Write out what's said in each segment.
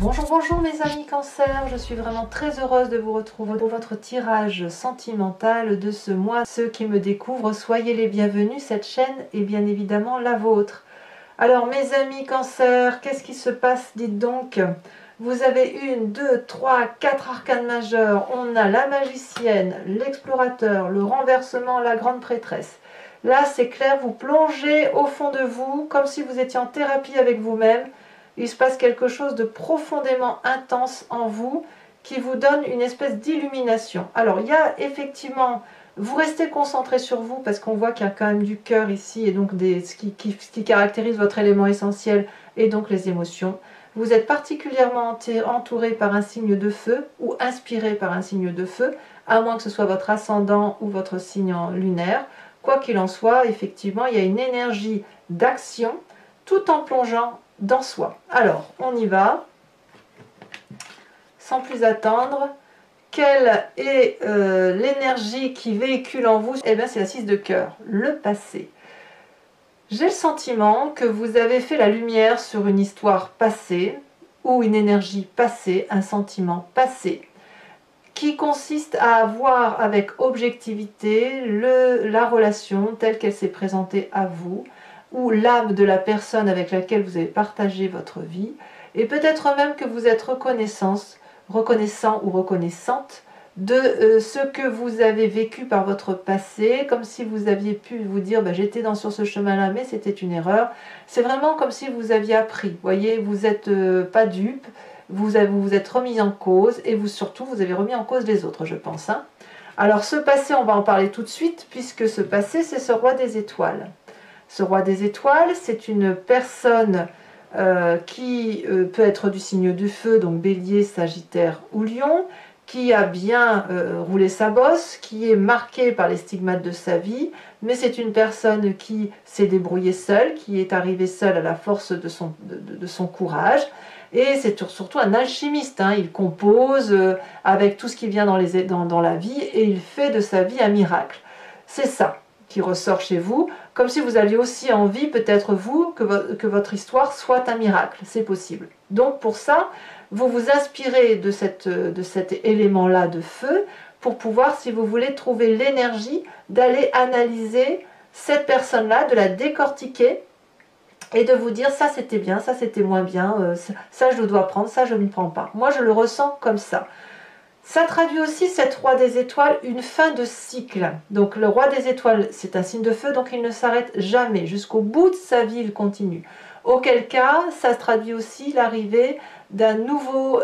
Bonjour, bonjour mes amis Cancer, je suis vraiment très heureuse de vous retrouver pour votre tirage sentimental de ce mois. Ceux qui me découvrent, soyez les bienvenus, cette chaîne est bien évidemment la vôtre. Alors mes amis Cancer, qu'est-ce qui se passe? Dites donc, vous avez 1, 2, 3, 4 arcanes majeurs, on a la magicienne, l'explorateur, le renversement, la grande prêtresse. Là c'est clair, vous plongez au fond de vous, comme si vous étiez en thérapie avec vous-même. Il se passe quelque chose de profondément intense en vous qui vous donne une espèce d'illumination. Alors il y a effectivement, vous restez concentré sur vous parce qu'on voit qu'il y a quand même du cœur ici et donc ce qui caractérise votre élément essentiel et donc les émotions. Vous êtes particulièrement entouré par un signe de feu ou inspiré par un signe de feu, à moins que ce soit votre ascendant ou votre signe lunaire. Quoi qu'il en soit, effectivement, il y a une énergie d'action tout en plongeant dans soi. Alors, on y va. Sans plus attendre, quelle est l'énergie qui véhicule en vous? Eh bien, c'est la 6 de cœur, le passé. J'ai le sentiment que vous avez fait la lumière sur une histoire passée, ou une énergie passée, un sentiment passé, qui consiste à voir avec objectivité la relation telle qu'elle s'est présentée à vous, ou l'âme de la personne avec laquelle vous avez partagé votre vie, et peut-être même que vous êtes reconnaissant ou reconnaissante de ce que vous avez vécu par votre passé, comme si vous aviez pu vous dire bah, j'étais sur ce chemin-là, mais c'était une erreur. C'est vraiment comme si vous aviez appris. Vous voyez, vous n'êtes pas dupe, vous vous êtes remis en cause, et surtout vous avez remis en cause les autres, je pense. Hein. Alors ce passé, on va en parler tout de suite, puisque ce passé, c'est ce roi des étoiles. Ce roi des étoiles, c'est une personne qui peut être du signe du feu, donc bélier, sagittaire ou lion, qui a bien roulé sa bosse, qui est marquée par les stigmates de sa vie, mais c'est une personne qui s'est débrouillée seule, qui est arrivée seule à la force de son courage, et c'est surtout un alchimiste, hein. Il compose avec tout ce qui vient dans la vie, et il fait de sa vie un miracle. C'est ça qui ressort chez vous, comme si vous aviez aussi envie, peut-être vous, que votre histoire soit un miracle. C'est possible. Donc pour ça, vous vous inspirez de cet élément-là de feu pour pouvoir, si vous voulez, trouver l'énergie d'aller analyser cette personne-là, de la décortiquer et de vous dire ça c'était bien, ça c'était moins bien, ça je le dois prendre, ça je ne prends pas. Moi je le ressens comme ça. Ça traduit aussi, cette roi des étoiles, une fin de cycle. Donc le roi des étoiles, c'est un signe de feu, donc il ne s'arrête jamais. Jusqu'au bout de sa vie, il continue. Auquel cas, ça traduit aussi l'arrivée d'un nouveau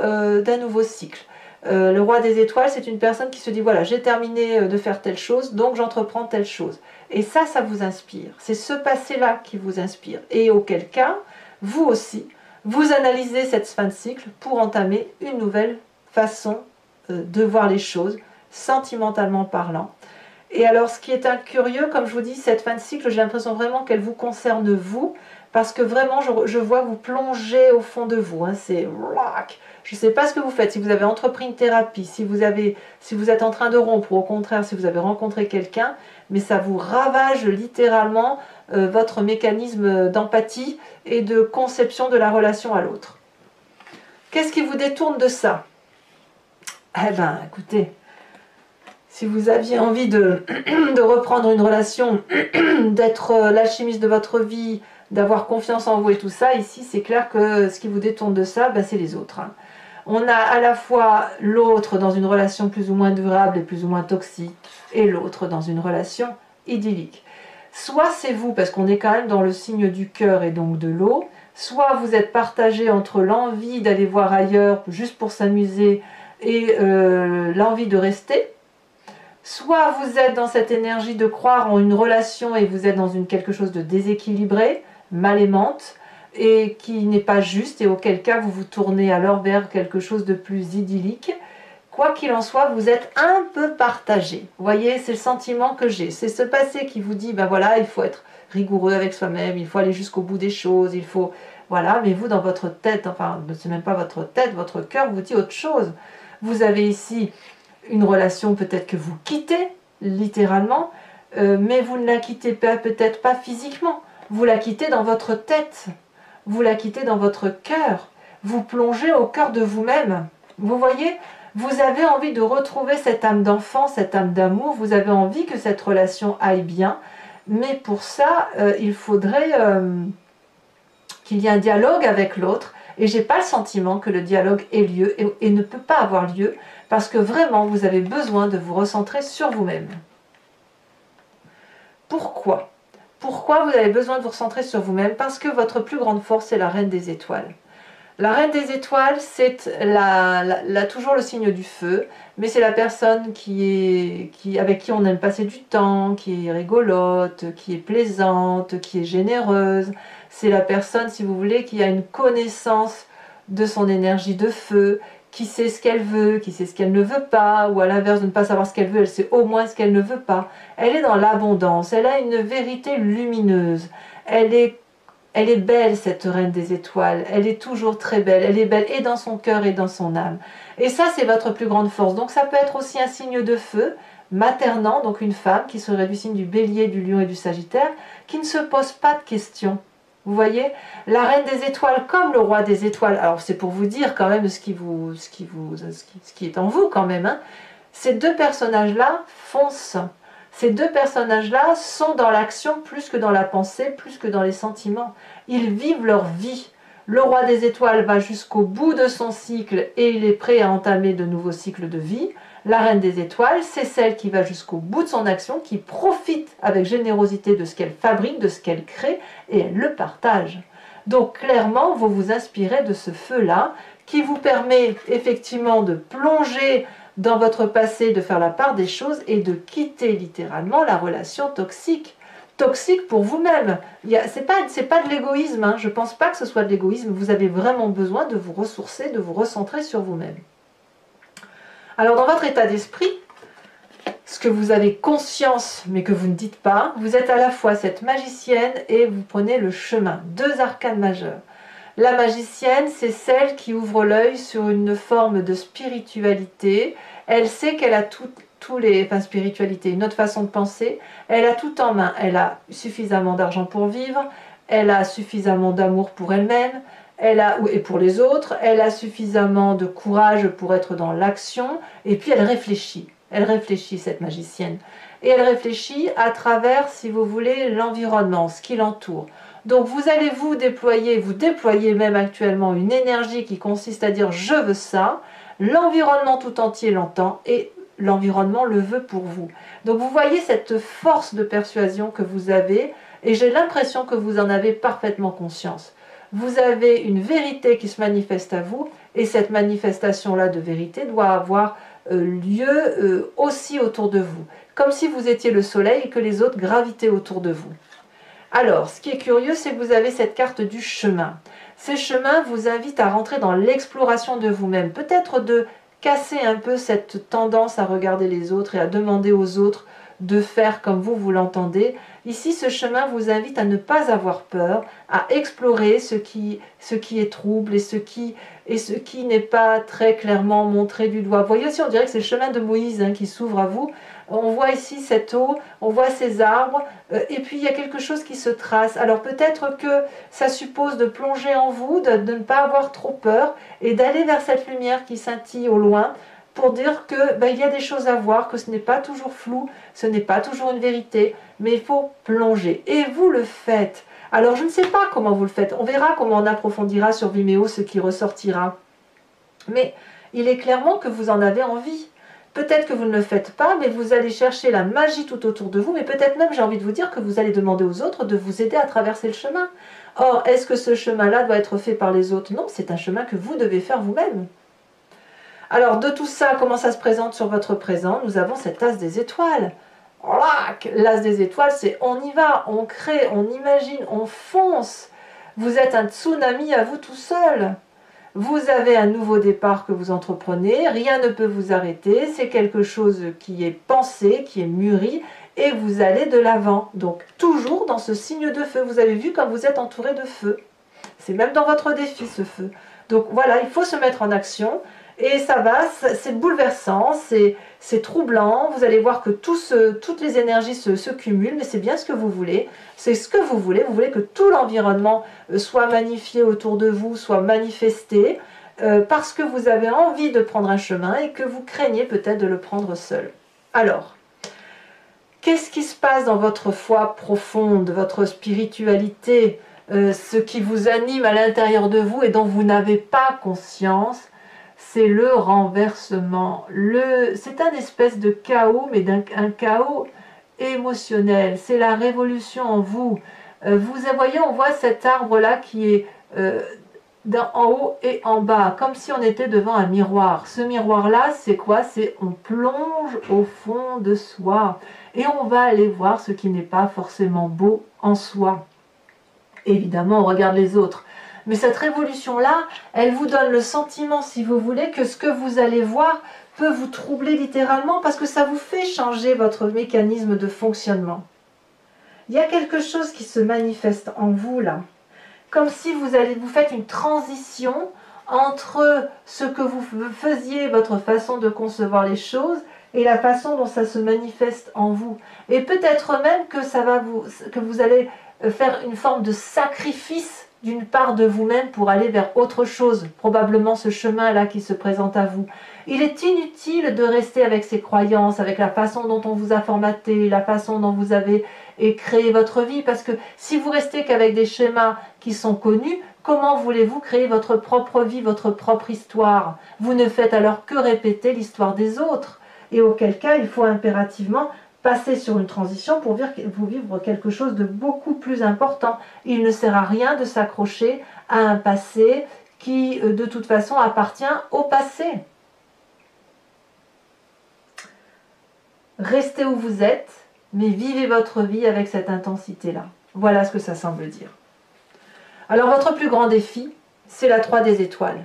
cycle. Le roi des étoiles, c'est une personne qui se dit, voilà, j'ai terminé de faire telle chose, donc j'entreprends telle chose. Et ça vous inspire. C'est ce passé-là qui vous inspire. Et auquel cas, vous aussi, vous analysez cette fin de cycle pour entamer une nouvelle façon de voir les choses, sentimentalement parlant. Et alors ce qui est curieux, comme je vous dis, cette fin de cycle, j'ai l'impression vraiment qu'elle vous concerne vous, parce que vraiment je vois vous plonger au fond de vous, hein, c'est... Je ne sais pas ce que vous faites, si vous avez entrepris une thérapie, si vous êtes en train de rompre, ou au contraire si vous avez rencontré quelqu'un, mais ça vous ravage littéralement votre mécanisme d'empathie et de conception de la relation à l'autre. Qu'est-ce qui vous détourne de ça? Eh bien, écoutez, si vous aviez envie de reprendre une relation, d'être l'alchimiste de votre vie, d'avoir confiance en vous et tout ça, ici, c'est clair que ce qui vous détourne de ça, ben, c'est les autres. Hein. On a à la fois l'autre dans une relation plus ou moins durable et plus ou moins toxique, et l'autre dans une relation idyllique. Soit c'est vous, parce qu'on est quand même dans le signe du cœur et donc de l'eau, soit vous êtes partagé entre l'envie d'aller voir ailleurs, juste pour s'amuser, et l'envie de rester, soit vous êtes dans cette énergie de croire en une relation et vous êtes dans quelque chose de déséquilibré, mal aimante, et qui n'est pas juste, et auquel cas vous vous tournez alors vers quelque chose de plus idyllique. Quoi qu'il en soit, vous êtes un peu partagé. Vous voyez, c'est le sentiment que j'ai. C'est ce passé qui vous dit, ben voilà, il faut être rigoureux avec soi-même, il faut aller jusqu'au bout des choses, il faut... Voilà, mais vous, dans votre tête, enfin, c'est même pas votre tête, votre cœur vous dit autre chose. Vous avez ici une relation peut-être que vous quittez, littéralement, mais vous ne la quittez peut-être pas physiquement. Vous la quittez dans votre tête, vous la quittez dans votre cœur. vous plongez au cœur de vous-même. Vous voyez, vous avez envie de retrouver cette âme d'enfant, cette âme d'amour, vous avez envie que cette relation aille bien, mais pour ça, il faudrait qu'il y ait un dialogue avec l'autre, et j'ai pas le sentiment que le dialogue ait lieu et ne peut pas avoir lieu, parce que vraiment, vous avez besoin de vous recentrer sur vous-même. Pourquoi? Pourquoi vous avez besoin de vous recentrer sur vous-même? Parce que votre plus grande force est la reine des étoiles. La reine des étoiles, c'est toujours le signe du feu, mais c'est la personne avec qui on aime passer du temps, qui est rigolote, qui est plaisante, qui est généreuse. C'est la personne, si vous voulez, qui a une connaissance de son énergie de feu, qui sait ce qu'elle veut, qui sait ce qu'elle ne veut pas, ou à l'inverse de ne pas savoir ce qu'elle veut, elle sait au moins ce qu'elle ne veut pas. Elle est dans l'abondance, elle a une vérité lumineuse, elle est belle, cette reine des étoiles, elle est toujours très belle, elle est belle et dans son cœur et dans son âme. Et ça, c'est votre plus grande force. Donc ça peut être aussi un signe de feu, maternant, donc une femme qui serait du signe du bélier, du lion et du sagittaire, qui ne se pose pas de questions. Vous voyez, la reine des étoiles comme le roi des étoiles, alors c'est pour vous dire quand même ce qui est en vous quand même, hein. Ces deux personnages-là foncent. Ces deux personnages-là sont dans l'action plus que dans la pensée, plus que dans les sentiments. Ils vivent leur vie. Le roi des étoiles va jusqu'au bout de son cycle et il est prêt à entamer de nouveaux cycles de vie. La reine des étoiles, c'est celle qui va jusqu'au bout de son action, qui profite avec générosité de ce qu'elle fabrique, de ce qu'elle crée, et elle le partage. Donc clairement, vous vous inspirez de ce feu-là, qui vous permet effectivement de plonger dans votre passé, de faire la part des choses et de quitter littéralement la relation toxique. Toxique pour vous-même. C'est pas de l'égoïsme, hein. Je ne pense pas que ce soit de l'égoïsme. Vous avez vraiment besoin de vous ressourcer, de vous recentrer sur vous-même. Alors dans votre état d'esprit, ce que vous avez conscience mais que vous ne dites pas, vous êtes à la fois cette magicienne et vous prenez le chemin. Deux arcanes majeurs. La magicienne, c'est celle qui ouvre l'œil sur une forme de spiritualité. Elle sait qu'elle a spiritualité, une autre façon de penser. Elle a tout en main. Elle a suffisamment d'argent pour vivre. Elle a suffisamment d'amour pour elle-même. Et pour les autres. Elle a suffisamment de courage pour être dans l'action. Et puis elle réfléchit. Elle réfléchit, cette magicienne. Et elle réfléchit à travers, si vous voulez, l'environnement, ce qui l'entoure. Donc vous allez vous déployez même actuellement une énergie qui consiste à dire « je veux ça », l'environnement tout entier l'entend et l'environnement le veut pour vous. Donc vous voyez cette force de persuasion que vous avez et j'ai l'impression que vous en avez parfaitement conscience. Vous avez une vérité qui se manifeste à vous et cette manifestation-là de vérité doit avoir lieu aussi autour de vous. Comme si vous étiez le soleil et que les autres gravitaient autour de vous. Alors, ce qui est curieux, c'est que vous avez cette carte du chemin. Ces chemins vous invitent à rentrer dans l'exploration de vous-même. Peut-être de casser un peu cette tendance à regarder les autres et à demander aux autres de faire comme vous l'entendez. Ici, ce chemin vous invite à ne pas avoir peur, à explorer ce qui est trouble et ce qui n'est pas très clairement montré du doigt. Vous voyez aussi, on dirait que c'est le chemin de Moïse qui s'ouvre à vous. On voit ici cette eau, on voit ces arbres, et puis il y a quelque chose qui se trace. Alors peut-être que ça suppose de plonger en vous, de ne pas avoir trop peur, et d'aller vers cette lumière qui scintille au loin, pour dire que il y a des choses à voir, que ce n'est pas toujours flou, ce n'est pas toujours une vérité, mais il faut plonger. Et vous le faites. Alors je ne sais pas comment vous le faites, on verra comment on approfondira sur Vimeo ce qui ressortira. Mais il est clairement que vous en avez envie. Peut-être que vous ne le faites pas, mais vous allez chercher la magie tout autour de vous, mais peut-être même, j'ai envie de vous dire, que vous allez demander aux autres de vous aider à traverser le chemin. Or, est-ce que ce chemin-là doit être fait par les autres? Non, c'est un chemin que vous devez faire vous-même. Alors, de tout ça, comment ça se présente sur votre présent? Nous avons cet as des étoiles. L'as des étoiles, c'est on y va, on crée, on imagine, on fonce. Vous êtes un tsunami à vous tout seul. Vous avez un nouveau départ que vous entreprenez, rien ne peut vous arrêter, c'est quelque chose qui est pensé, qui est mûri, et vous allez de l'avant. Donc toujours dans ce signe de feu, vous avez vu comme vous êtes entouré de feu. C'est même dans votre défi ce feu. Donc voilà, il faut se mettre en action, Et ça va, c'est bouleversant, c'est troublant, vous allez voir que toutes les énergies se cumulent, mais c'est bien ce que vous voulez, c'est ce que vous voulez que tout l'environnement soit magnifié autour de vous, soit manifesté, parce que vous avez envie de prendre un chemin et que vous craignez peut-être de le prendre seul. Alors, qu'est-ce qui se passe dans votre foi profonde, votre spiritualité, ce qui vous anime à l'intérieur de vous et dont vous n'avez pas conscience? C'est le renversement. C'est un espèce de chaos, mais un chaos émotionnel. C'est la révolution en vous. Vous voyez, on voit cet arbre-là qui est en haut et en bas, comme si on était devant un miroir. Ce miroir-là, c'est quoi? C'est on plonge au fond de soi et on va aller voir ce qui n'est pas forcément beau en soi. Évidemment, on regarde les autres. Mais cette révolution-là, elle vous donne le sentiment, si vous voulez, que ce que vous allez voir peut vous troubler littéralement parce que ça vous fait changer votre mécanisme de fonctionnement. Il y a quelque chose qui se manifeste en vous là, comme si vous faites une transition entre ce que vous faisiez, votre façon de concevoir les choses, et la façon dont ça se manifeste en vous. Et peut-être même que vous allez faire une forme de sacrifice d'une part de vous-même pour aller vers autre chose, probablement ce chemin-là qui se présente à vous. Il est inutile de rester avec ces croyances, avec la façon dont on vous a formaté, la façon dont vous avez créé votre vie, parce que si vous restez qu'avec des schémas qui sont connus, comment voulez-vous créer votre propre vie, votre propre histoire? Vous ne faites alors que répéter l'histoire des autres, et auquel cas il faut impérativement passer sur une transition pour vivre quelque chose de beaucoup plus important. Il ne sert à rien de s'accrocher à un passé qui, de toute façon, appartient au passé. Restez où vous êtes, mais vivez votre vie avec cette intensité-là. Voilà ce que ça semble dire. Alors, votre plus grand défi, c'est la 3 des étoiles.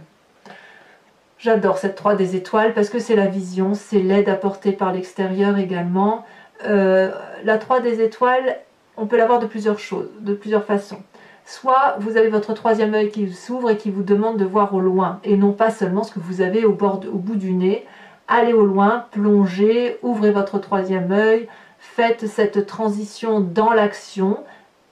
J'adore cette 3 des étoiles parce que c'est la vision, c'est l'aide apportée par l'extérieur également. La 3 des étoiles, on peut l'avoir de plusieurs façons. Soit vous avez votre 3e œil qui s'ouvre et qui vous demande de voir au loin, et non pas seulement ce que vous avez au bout du nez. Allez au loin, plongez, ouvrez votre 3e œil, faites cette transition dans l'action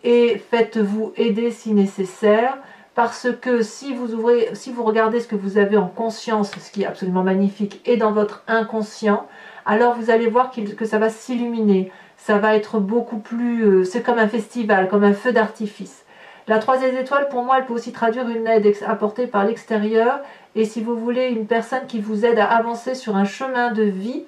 et faites-vous aider si nécessaire. Parce que si vous regardez ce que vous avez en conscience, ce qui est absolument magnifique, et dans votre inconscient, alors vous allez voir que ça va s'illuminer. Ça va être beaucoup plus... c'est comme un festival, comme un feu d'artifice. La 3e étoile, pour moi, elle peut aussi traduire une aide apportée par l'extérieur. Et si vous voulez, une personne qui vous aide à avancer sur un chemin de vie,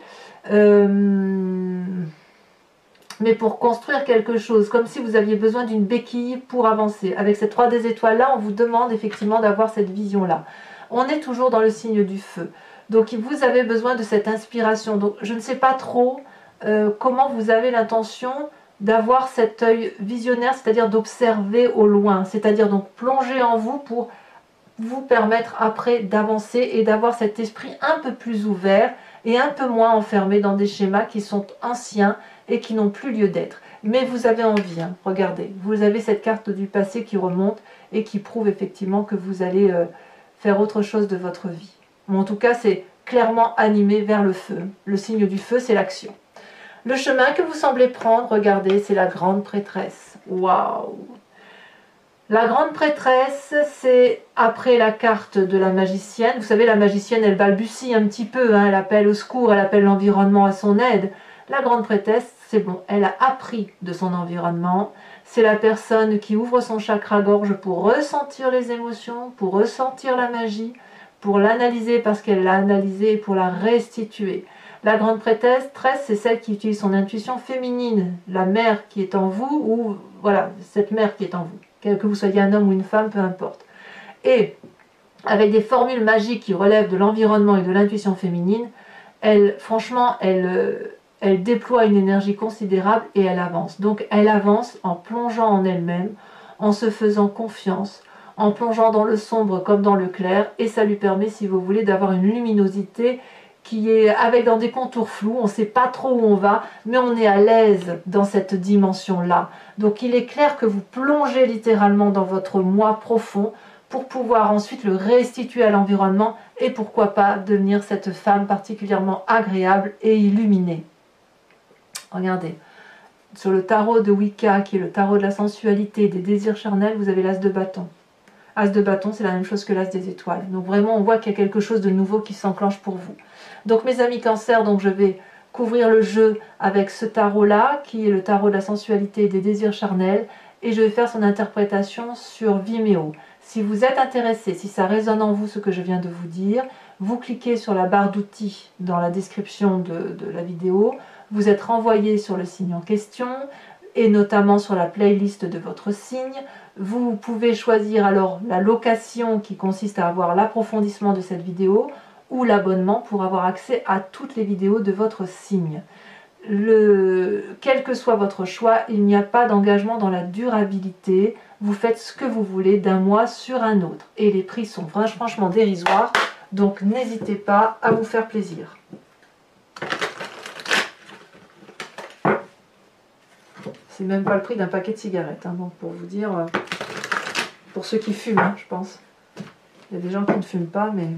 mais pour construire quelque chose, comme si vous aviez besoin d'une béquille pour avancer. Avec cette 3 des étoiles-là, on vous demande effectivement d'avoir cette vision-là. On est toujours dans le signe du feu. Donc vous avez besoin de cette inspiration. Donc je ne sais pas trop comment vous avez l'intention d'avoir cet œil visionnaire, c'est-à-dire d'observer au loin, c'est-à-dire donc plonger en vous pour vous permettre après d'avancer et d'avoir cet esprit un peu plus ouvert et un peu moins enfermé dans des schémas qui sont anciens et qui n'ont plus lieu d'être. Mais vous avez envie, hein, regardez, vous avez cette carte du passé qui remonte et qui prouve effectivement que vous allez faire autre chose de votre vie. Mais en tout cas, c'est clairement animé vers le feu. Le signe du feu, c'est l'action. Le chemin que vous semblez prendre, regardez, c'est la grande prêtresse. Waouh! La grande prêtresse, c'est après la carte de la magicienne. Vous savez, la magicienne, elle balbutie un petit peu, hein, elle appelle au secours, elle appelle l'environnement à son aide. La grande prêtresse, c'est bon, elle a appris de son environnement. C'est la personne qui ouvre son chakra-gorge pour ressentir les émotions, pour ressentir la magie, pour l'analyser parce qu'elle l'a analysée et pour la restituer. La grande prêtresse, c'est celle qui utilise son intuition féminine, la mère qui est en vous, ou voilà, cette mère qui est en vous, que vous soyez un homme ou une femme, peu importe. Et avec des formules magiques qui relèvent de l'environnement et de l'intuition féminine, franchement, elle déploie une énergie considérable et elle avance. Donc elle avance en plongeant en elle-même, en se faisant confiance, en plongeant dans le sombre comme dans le clair, et ça lui permet, si vous voulez, d'avoir une luminosité qui est dans des contours flous, on ne sait pas trop où on va, mais on est à l'aise dans cette dimension-là. Donc il est clair que vous plongez littéralement dans votre moi profond pour pouvoir ensuite le restituer à l'environnement et pourquoi pas devenir cette femme particulièrement agréable et illuminée. Regardez, sur le tarot de Wicca, qui est le tarot de la sensualité et des désirs charnels, vous avez l'as de bâton. As de bâton, c'est la même chose que l'as des étoiles. Donc vraiment, on voit qu'il y a quelque chose de nouveau qui s'enclenche pour vous. Donc mes amis Cancer, donc je vais couvrir le jeu avec ce tarot-là, qui est le tarot de la sensualité et des désirs charnels, et je vais faire son interprétation sur Vimeo. Si vous êtes intéressé, si ça résonne en vous ce que je viens de vous dire, vous cliquez sur la barre d'outils dans la description de la vidéo, vous êtes renvoyé sur le signe en question, et notamment sur la playlist de votre signe. Vous pouvez choisir alors la location qui consiste à avoir l'approfondissement de cette vidéo ou l'abonnement pour avoir accès à toutes les vidéos de votre signe. Quel que soit votre choix, il n'y a pas d'engagement dans la durabilité. Vous faites ce que vous voulez d'un mois sur un autre. Et les prix sont franchement dérisoires, donc n'hésitez pas à vous faire plaisir. C'est même pas le prix d'un paquet de cigarettes, hein, donc pour vous dire, pour ceux qui fument, hein, je pense. Il y a des gens qui ne fument pas, mais...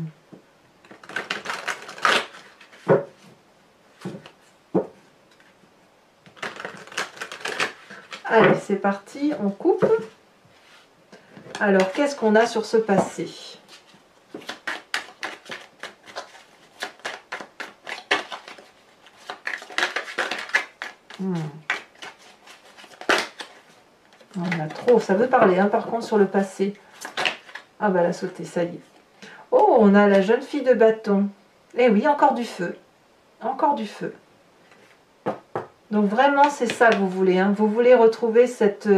Allez, c'est parti, on coupe. Alors, qu'est-ce qu'on a sur ce passé? On a trop, ça veut parler, hein, par contre, sur le passé. Ah bah, elle a sauté, ça y est. Oh, on a la jeune fille de bâton. Eh oui, encore du feu. Encore du feu. Donc vraiment, c'est ça que vous voulez. Hein. Vous voulez retrouver cette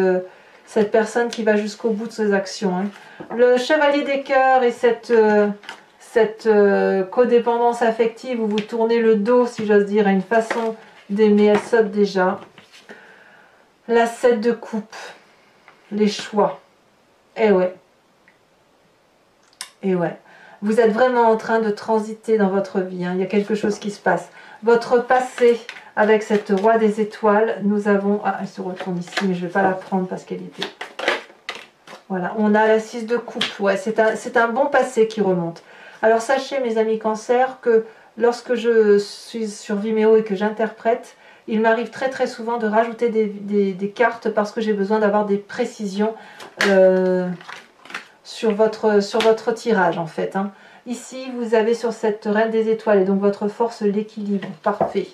personne qui va jusqu'au bout de ses actions. Hein. Le chevalier des cœurs et cette codépendance affective où vous tournez le dos, si j'ose dire, à une façon d'aimer, elle saute déjà. La 7 de coupe. Les choix. Eh ouais. Et ouais. Vous êtes vraiment en train de transiter dans votre vie. Hein. Il y a quelque chose qui se passe. Votre passé... Avec cette roi des étoiles, nous avons... Ah, elle se retourne ici, mais je ne vais pas la prendre parce qu'elle était... Voilà, on a la 6 de coupe. Ouais, c'est un bon passé qui remonte. Alors sachez, mes amis Cancer, que lorsque je suis sur Vimeo et que j'interprète, il m'arrive très souvent de rajouter des cartes parce que j'ai besoin d'avoir des précisions sur votre tirage, en fait. Hein. Ici, vous avez sur cette reine des étoiles, et donc votre force, l'équilibre. Parfait.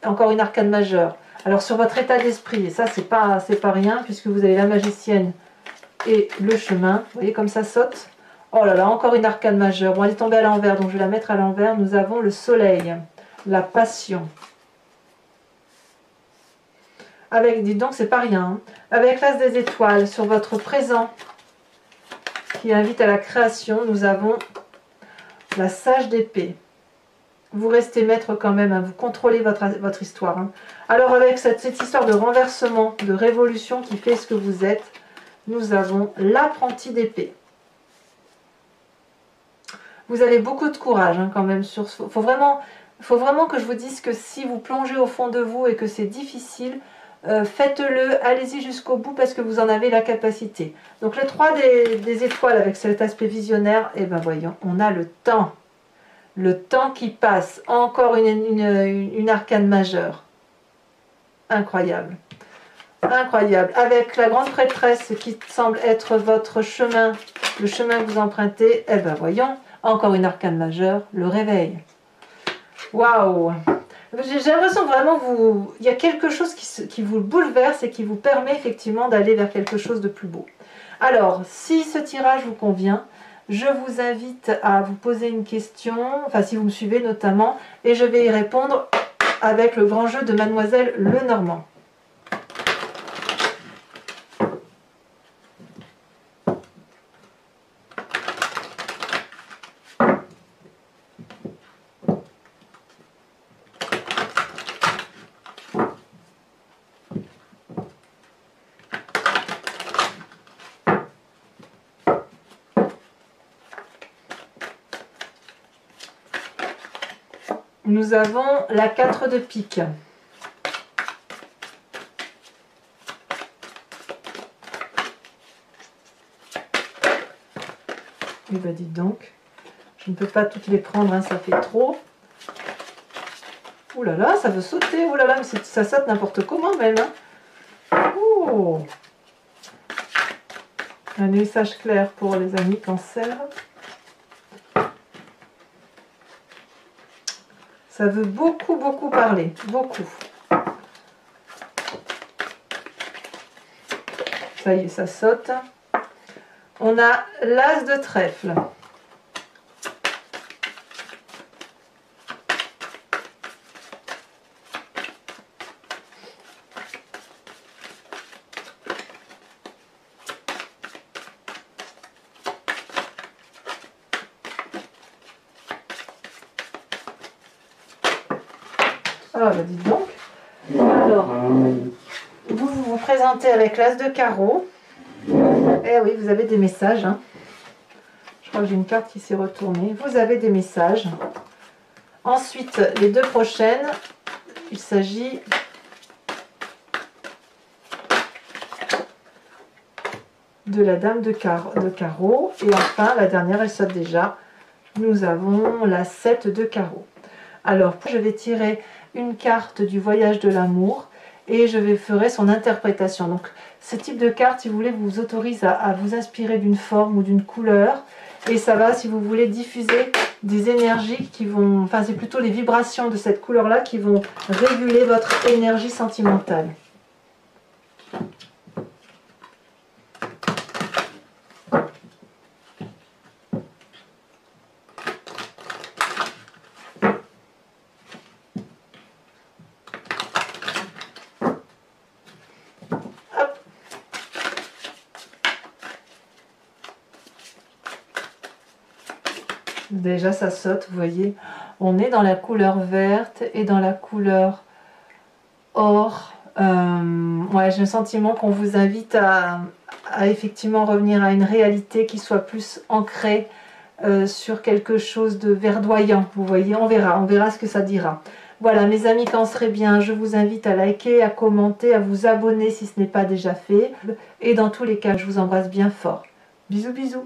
Encore une arcane majeure. Alors sur votre état d'esprit, et ça c'est pas rien, puisque vous avez la magicienne et le chemin. Vous voyez comme ça saute. Oh là là, encore une arcane majeure. Bon, elle est tombée à l'envers, donc je vais la mettre à l'envers. Nous avons le soleil, la passion. Avec, dites donc, c'est pas rien. Hein. Avec l'as des étoiles, sur votre présent, qui invite à la création, nous avons la sage d'épée. Vous restez maître quand même, hein, vous contrôlez votre histoire. Hein. Alors avec cette histoire de renversement, de révolution qui fait ce que vous êtes, nous avons l'apprenti d'épée. Vous avez beaucoup de courage hein, quand même. Faut vraiment que je vous dise que si vous plongez au fond de vous et que c'est difficile, faites-le, allez-y jusqu'au bout parce que vous en avez la capacité. Donc le 3 des étoiles avec cet aspect visionnaire, et ben voyons, on a le temps. Le temps qui passe, encore une arcane majeure. Incroyable. Incroyable. Avec la grande prêtresse qui semble être votre chemin, le chemin que vous empruntez, eh ben voyons, encore une arcane majeure, le réveil. Waouh! J'ai l'impression vraiment il y a quelque chose qui vous bouleverse et qui vous permet effectivement d'aller vers quelque chose de plus beau. Alors, si ce tirage vous convient, je vous invite à vous poser une question, enfin si vous me suivez notamment, et je vais y répondre avec le grand jeu de Mademoiselle Lenormand. Nous avons la 4 de pique. Et ben dites donc, je ne peux pas toutes les prendre, hein, ça fait trop. Ouh là là, ça veut sauter, ouh là là, mais ça saute n'importe comment même. Hein. Oh. Un message clair pour les amis Cancer. Ça veut beaucoup parler, beaucoup. Ça y est, ça saute. On a l'as de trèfle. Ah bah dites donc. Alors, vous présentez avec l'as de carreau. Eh oui, vous avez des messages. Hein. Je crois que j'ai une carte qui s'est retournée. Vous avez des messages. Ensuite, les deux prochaines, il s'agit de la dame de carreau. Et enfin, la dernière, elle saute déjà. Nous avons la 7 de carreau. Alors, je vais tirer une carte du voyage de l'amour et je ferai son interprétation. Donc, ce type de carte, si vous voulez, vous autorise à vous inspirer d'une forme ou d'une couleur. Et ça va, si vous voulez, diffuser des énergies qui vont... Enfin, c'est plutôt les vibrations de cette couleur-là qui vont réguler votre énergie sentimentale. Déjà ça saute, vous voyez, on est dans la couleur verte et dans la couleur or. Ouais, j'ai le sentiment qu'on vous invite à effectivement revenir à une réalité qui soit plus ancrée sur quelque chose de verdoyant. Vous voyez, on verra ce que ça dira. Voilà mes amis Cancer, bien, je vous invite à liker, à commenter, à vous abonner si ce n'est pas déjà fait. Et dans tous les cas, je vous embrasse bien fort. Bisous bisous.